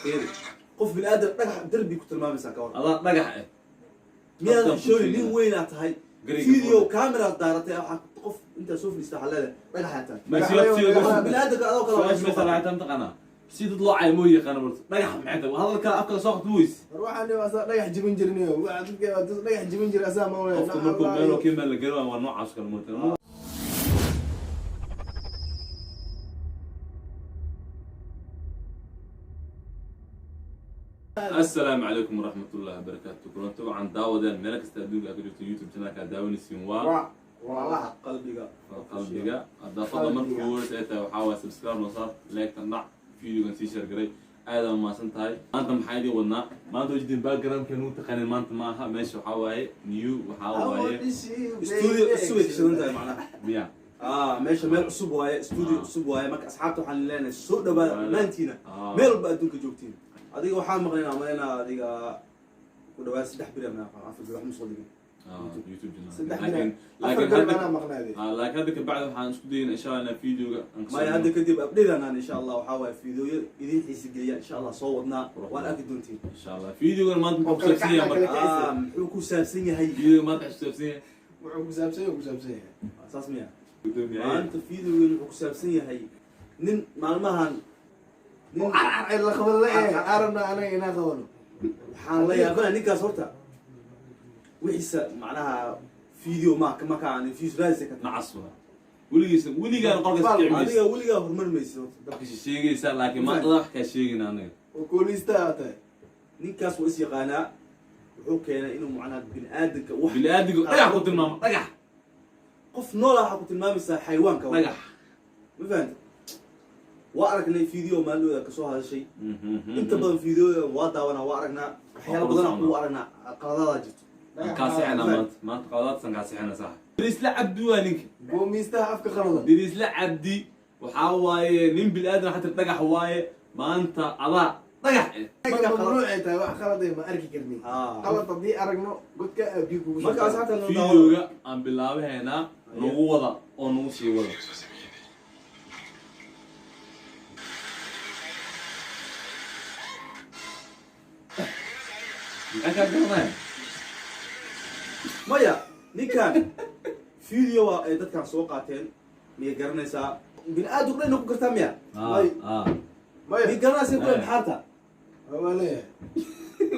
فيري قف بالآدم رجع دربي كنت المامي ساكور الله رجع مياه شوي مين وين هاي فيديو كاميرا دارتي أو حق قف أنت شوف لي استحلال رجع حتى ما يصير بالآدم كذا كذا مش مثلا عتمت قناة سيد طلع عيموية قناة برضه رجع معده وهذا الكلام أفكار ساقط لويس روح أنا أصلا رجع جبين جرنيه وبعد كده رجع جبين جر أسامة وين أفكر مركب ماله كيما اللي قالوا ونوع عسكر مرتين السلام عليكم ورحمة الله وبركاته. كنت طبعا داودان ملك استدوق أقدر يوتيوب شانل داوني سينوا والله قلبي هذا فضل مركور ساعتها وحاول سبسكرايب وصار لايك تنع فيديو كان شير قري هذا ما سنتهاي ما أنت محايدي ولنا ما أنت جدين باك جراوند كانوا تقنين ما أنت معها ماشي وحاول نيو وحاول استوديو السويد شنو معناه بيا ماشي ميل عصب واي استوديو عصب واي ماك أصحابته حن لنا السوق ده ما أنتينا ميل بقدونك جوكتين adiga waxaan maqlaynaa amalena adiga ku dhawaad 3 bil ama afar bil wax ma soo dhigin يوتيوب لكن لكن هذا بعد waxaan isku dayna insha Allah fiidiyoga ma hadda kadib abdheedana insha Allah waxa way fiidiyo idin xiisi geliya insha Allah soo wadnaa waan arki doontiin insha Allah fiidiyoga maanta ku saabsan yahay wuxuu ku saabsan yahay fiidiyoga maanta ku saabsan yahay wuxuu ku saabsan yahay asaas miya maanta fiidiyoga wuxuu ku saabsan yahay nin maalmahan la qabado la arabna anaga inaa qabano waxaan la yaabana ninkaas horta wixiisa macnaha video ma kaan visualize ka nacaswa weligaan qolka adiga weligaa horumar maysid dadka sheegaysa laakiin ma wax ka sheegin anaga oo koolista tahay ninkaas waa is yaqaanaa wuxuu keenay inuu macnaha bini'aadamka wax dhagax ku tilmaamo dhagax qof nool ah ku tilmaamaysa xayawaanka dhagax ma fahanta وأركنا فيديو مالو كسوها هذا الشيء. أنت بدل فيديو وادا وأنا وأركنا حيل بدنا وأركنا قرارات جت. كاسحنا ما قرارات سنكاسحنا صح. دريس لا عبدي وانك. قوم يستهفك خلاص. دريس لا عبدي وحواي نين بالآدم حتى تلقى حواي ما أنت الله طيح. ممنوع أنت واحد خلاص ما أركي كرني. خلاص تبدي أركنا قلت كأبيكو. ما كاسحت فيديو أم بالله هنا نوضة أو نوشي وضع. أكاد قرناه مايا نيكان فيديو دت كان سو قاتين مي قرنيسا بنادم قرن نكو قرتا ميا مايا مي قرناس يقول بحارتا ولا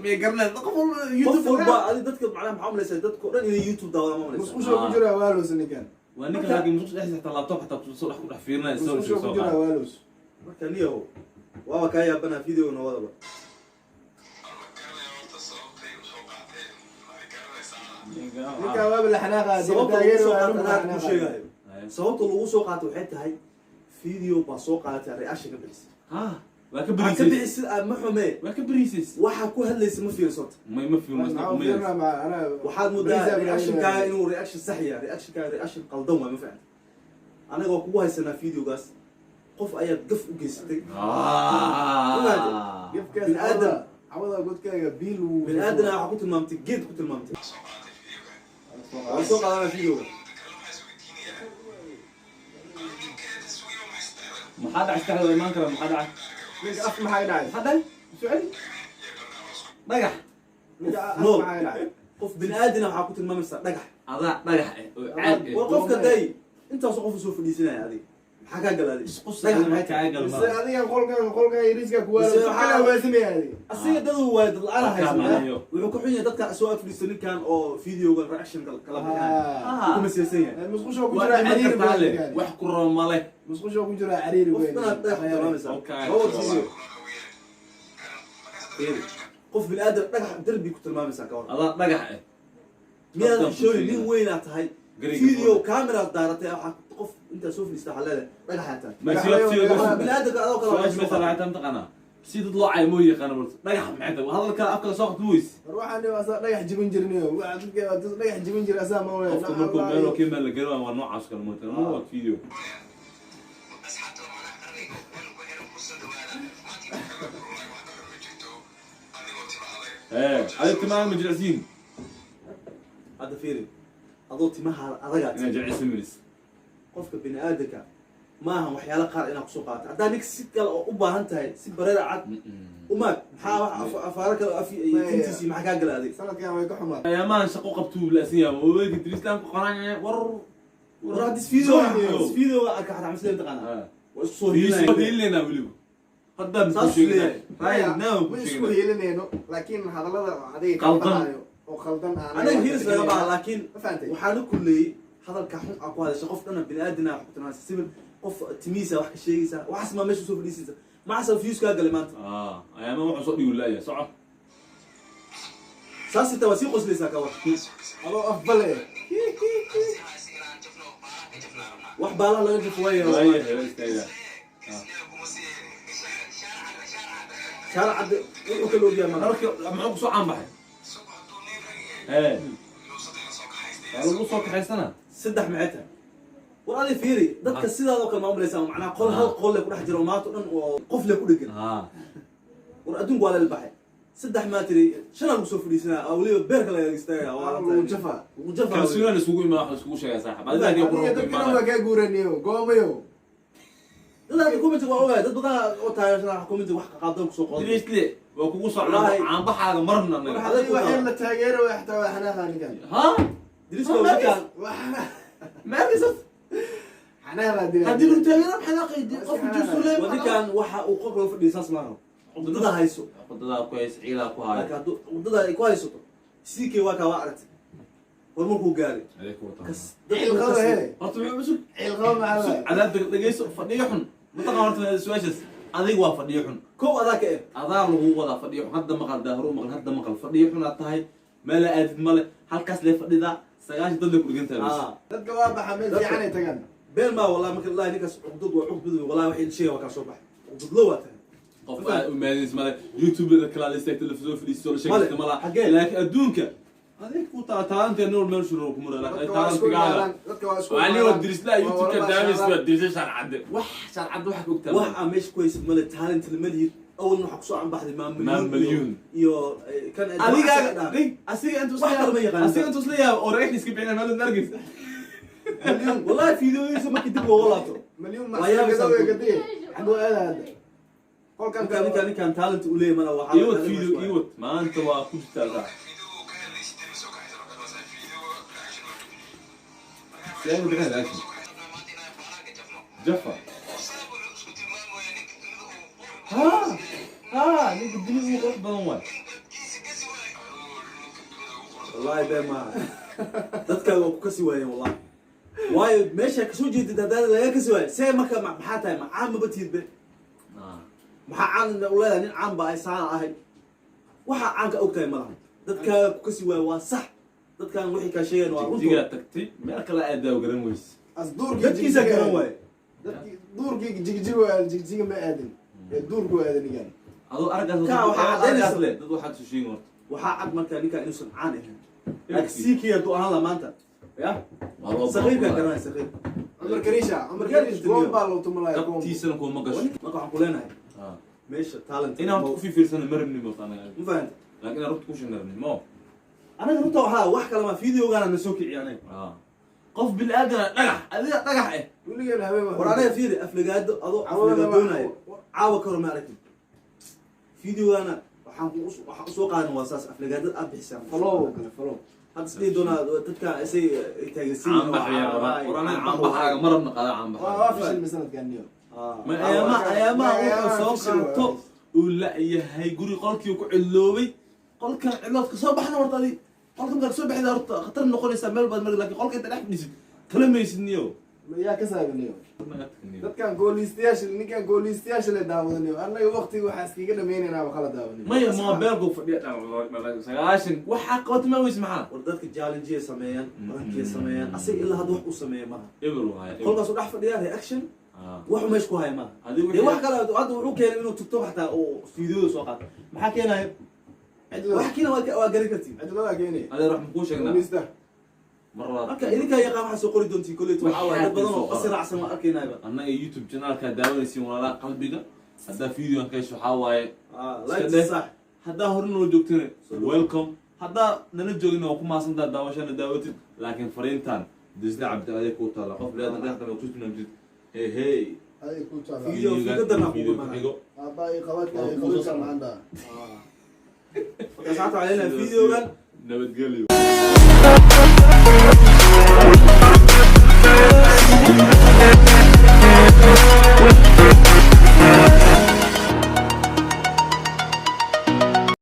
مي قرناس قفل يوتيوب با ادي دتك معنا محامليسا دتك قرن يوتيوب داوا ما مش كو جرا والوس نيكان وانك لكن مش احسن حتى اللابتوب حتى تصلح كل حفيرنا مش كو جرا والوس marka niyo waa ka yaabana video no wadaba ninka waa bil xanaaqa sababta lagu soo qaato waxay tahay video ba soo qaatay reaction ka bixis waa ka bariisis ma xume waa ka bariisis waxa ku hadlaysa ma fiirsato ma fiirsato waxaad moodaa reaction ka inuu reaction sax yahay reaction qaldan waa ma fahan anaga kugu haysanaa videogaas qof ayaad gaf u geysatay bini'aadam cawada godkaaga biil bini'aadam waxa ku tilmaamtay geed ku tilmaamtay soo qaadana videoga maxaa dhacay taxda imaan kara maxaa dhacay ninka af maxay dhacay hadda su'aal dhagax nool qof bini'aadam waxa ku tilmaamaysa dhagax adaa dhagax caad qofka day intaas qof soo fadhiisanaya adiga حاجة قلادي dhagax ma ka gal بس هذه قولك يريسك كوالو حاجة واسمي هذه أصير ده هو وايد العالم هاي وحكوحية ده كان سواء فلسطيني كان أو فيديو ولا رياكشن كلام كم سياسية مش خش أقول جرا عريري وحكو الرمالة مش خش أقول جرا عريري وين هو فيديو قف بالآدم رجع دربي كنت المامي ساكور الله رجع مين شوي مين وين هاي فيديو كاميرا دارتي أو قف أنت شوف لي استحلال رجع حتى ما يصير بالآدم مش مثلا عتمت قناة سيد طلع عيموية قناة برضه رجع معده وهذا الكلام أفكار ساقط لويس روح أنا أصلا رجع جبين جرنيه وبعد كده رجع جبين جر أسامة وين أفكر مركب ماله كيما اللي قالوا ونوع عسكر مرتين مو فيديو هذا تمام مجلسين هذا فيري أضوتي معها أرجعت أنا جالس مجلس قفك بني آدمك maaha waxyaalo qaar inaad kusoo qaata haddaa nig si kale oo u baahan tahay si bareera cad umaag maxaa afaaro kale afi iyo tintiisi maxaa kaa gala adig sanadkan way ka xumaad ayaamaan shaqo qabtuu laasin yahay waweegi diristaanku qoranya war hadis video arka xataa masleen taqaana waa isku soo hiilinayna weliba hadda isku hiilinayno laakiin hadallada adiga qaldanaayo oo qaldan anaga hiilis laga baa laakiin waxaana kulleeyey hadalka xun aa ku hadasha qof dhana bini aadina xukutanaasa sibir qof timiisa wax ka sheegaysa waxaas maa meesha soo fadhiisaysa maxaasa views kaa galay maanta ayaama waxuu soo dhigu laaya soco saas inta waa sii qoslaysaa ka war adoo afbale wax baalaha laga jafo waaya shaara cadde wuxuu kala ogyahay marka muxuu kusoo caanbaxay waa lagu soo kaxaysana saddex maxay tahay war adi fiiri dadka sidaadoo kale maamulaysaa macnaha qol hal qol le ku dhex jiro maanta dhan oo qof le ku dhegan war adduunku waa leel baxay saddex maa tiri shan lagu soo fadhiisanaa oo weliba beerka laga istaagaa waa jafa kalsuulaan isugu imaa wax isugu sheegaa saaxib adiga waa kaa guuraniyo goomayo dadka comment waa ogaay dad badan oo taageersan comment wax qaadon ku soo qodo dirisle waa kugu soo caanbaxaaga marna anaga waxay la taageero wax taa xanaaqan nigan dirisle waxaan maarkaysa xanaaqan digan hadii uu taageero xanaaqay qof juusuleey wadikan waxa uu qof loo fadhiisaas maaha wadada hayso wadada ku hayso ciila ku hayo wadada ay ku haysato sikay waa ka waa aragtay markuu gaaray cilqada he horta wuxuu cusub cilqada macna cadaab dhageyso fadhiyo xun mataqaan horta su'aashaas adiga waa fadhiyo xun kow adaa ka adaa lagu wadaa fadhiyo xun hadda maqal daahro maqal hadda maqal fadhiyo xun aad tahay meel aadid male halkaas lee fadhida 9 dad la ku dhigantaa dadka waa baxa meel fiican ay tagaan beel ma wallahi marka allah ninkaas cugdud waa cugdud wallahi waxay sheegay waa ka soo baxay cugdud loo wataa qof u meelis male youtube da kala listay television fadhiisto la sheegay mala laakiin adduunka هذيك كوتا تانت نور ملشرو كمرة لك تانت قاعدة وعني ودرس لا يوتيوب كدامس ودرس شان عد وح شان عد وح كوكتر وح مش كويس مال تالنت المليون أول ما حكسوا عن بعض ما مليون يو كان أنا أسيء أنتوا سليا أسيء أنتوا سليا أوريك نسكب عنا مال نرجس مليون والله في فيديو يسمى كتب والله مليون ما سوي قديه عنده هذا قول كان تالنت وليه ما لو يوت فيديو يوت ما أنت وكنت تلقى سيئة بغير الأكل جفا نيك الدنيا مو قرب بنوان والله بما dadka waa ku kasi waayeen wallahi waayo meesha ka soo jeedid hadda laga kasi waayo see marka maxaa tahay ma caam ma batiidbe maxaa caan u leedahay nin caan ba ay saan ahay waxa caanka ogtahay malaha dadka ku kasi waayo waa sax dadkan wixii ka sheegeen waa runtii diga tagtay meel kale aad daaw garan weys asduurki dadkiisa garan waayo dadki duurki jigjiga ma aadin duurku aadan igan adoo argaas waxa le dad waxa ku sheegin horta waxa cad marka ninka inuusan caan ahayn aksiikiya du ahaan la maanta ya saqiirka garanay saqiir Umar Karish gool baa loo tumalaay qabtiisana ko ma gasho marka waxaan ku leenahay meesha talent inaan ku fiirsan marni ma fahmay ma fahant laakiin runta ku shinarni mo anaga runta waxa wax kale ma fiidiyoogana na soo kiciyanay qof bil aadana dhagax adiga dhagax wiligeena habeen war anaga fiiri aflagaado adoo aflagaadoonayo caawa karo ma aragtid fiidiyoogana waxaan soo qaadan waa saas aflagaadada aad bixisaan follow hadda sidii doonaa dadka isay taageersan عم بحيا ورانا عم بحاجة مرة بنقطع عم بحيا وافشل مثلا كان ما أيام سوق ولا هي جوري قالك يوقع اللوبي قالك علاج كصباح أنا ورطة قالك بدك صباح إذا خطر نقول يستعمل بعد مرة لكن قالك أنت راح بنسب كلام يسنيو يا كسب اليوم dad kan goolistayaasha la daawadanayo anaga waqtiga waxaas kiga dhameynayna waa kala daawanay ما بيرجو فدي سجاشن وحقت ما ويسمعها war dadka challenge sameeyaan rankii sameeyaan asay ilaa had wax u sameeyay ma إبرو هاي kolkaas dhax fadhiyaa reaction wax meesh ku hay ma ee wax kale hadda wuxuu keenay inuu TikTok xataa oo video soo qaato maxaa keenay wax kina waa gari kartii cidlada keenay هذا راح نقول شغلنا مرة marka idinka yaqaan waxa soo qori doontii kulleed waxa waa dad badan oo qasir raacsan waa arkaynayba أنا يوتيوب channel كداونيسي ولا قلبي هذا فيديو كيش حواي like صح هذا هرنا وجوكتنا ويلكم هذا ننجوجنا وكم أصلا داوشنا داوتي لكن فرينتان دزنا عبد عليك وطلع قف لا نقدر نقول نمجد hey هاي كل شغله فيديو قدرنا فيديو نقول كحيجو باقي خواتنا كان عندها فكسعتوا علينا الفيديو نبت قليو